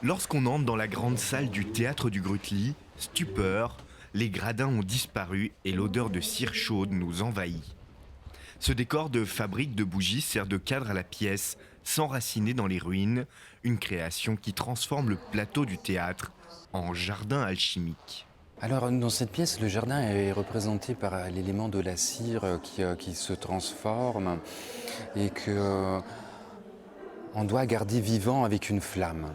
Lorsqu'on entre dans la grande salle du théâtre du Grutli, stupeur, les gradins ont disparu et l'odeur de cire chaude nous envahit. Ce décor de fabrique de bougies sert de cadre à la pièce, s'enraciner dans les ruines, une création qui transforme le plateau du théâtre en jardin alchimique. Alors, dans cette pièce, le jardin est représenté par l'élément de la cire qui se transforme et que on doit garder vivant avec une flamme.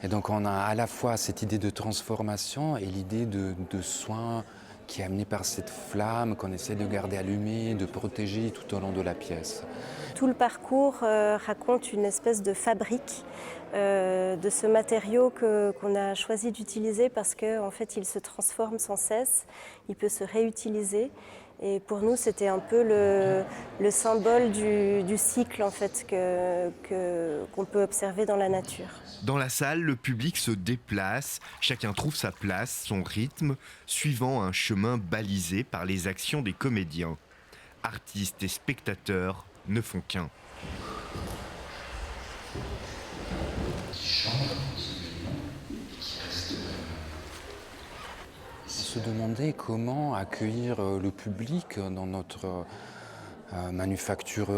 Et donc, on a à la fois cette idée de transformation et l'idée de soin qui est amenée par cette flamme qu'on essaie de garder allumée, de protéger tout au long de la pièce. Tout le parcours raconte une espèce de fabrique de ce matériau qu'on a choisi d'utiliser parce qu'en fait, il se transforme sans cesse, il peut se réutiliser. Et pour nous, c'était un peu le symbole du cycle en fait, qu'on peut observer dans la nature. Dans la salle, le public se déplace, chacun trouve sa place, son rythme, suivant un chemin balisé par les actions des comédiens. Artistes et spectateurs ne font qu'un. On se demandait comment accueillir le public dans notre manufacture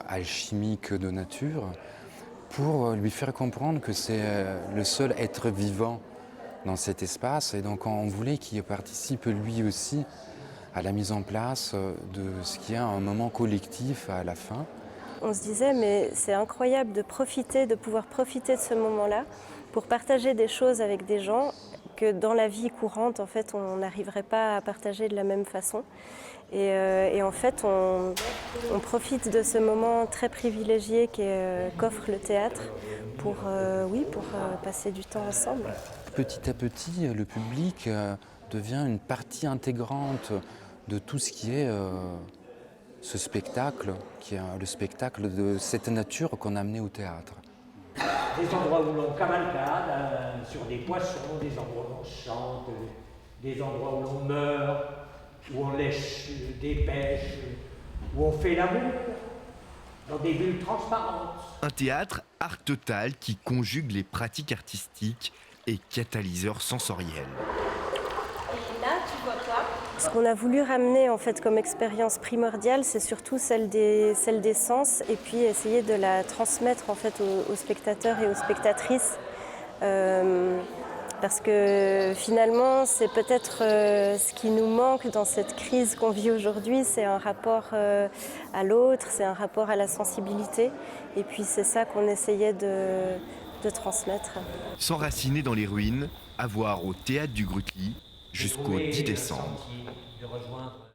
alchimique de nature pour lui faire comprendre que c'est le seul être vivant dans cet espace. Et donc on voulait qu'il participe lui aussi à la mise en place de ce qui est un moment collectif à la fin. On se disait, mais c'est incroyable de pouvoir profiter de ce moment-là pour partager des choses avec des gens que dans la vie courante, en fait, on n'arriverait pas à partager de la même façon. Et en fait, on profite de ce moment très privilégié qu'offre le théâtre pour passer du temps ensemble. Petit à petit, le public devient une partie intégrante de tout ce qui est ce spectacle, qui est le spectacle de cette nature qu'on a amené au théâtre. Des endroits où l'on cavalcade sur des poissons, des endroits où l'on chante, des endroits où l'on meurt, où on lèche des pêches, où on fait l'amour, dans des bulles transparentes. Un théâtre art total qui conjugue les pratiques artistiques et catalyseur sensoriel. Et là, tu vois quoi ? Ce qu'on a voulu ramener en fait comme expérience primordiale, c'est surtout celle des sens et puis essayer de la transmettre en fait aux spectateurs et aux spectatrices. Parce que finalement, c'est peut-être ce qui nous manque dans cette crise qu'on vit aujourd'hui, c'est un rapport à l'autre, c'est un rapport à la sensibilité. Et puis c'est ça qu'on essayait de transmettre. S'enraciner dans les ruines, à voir au théâtre du Grutli jusqu'au 10 décembre.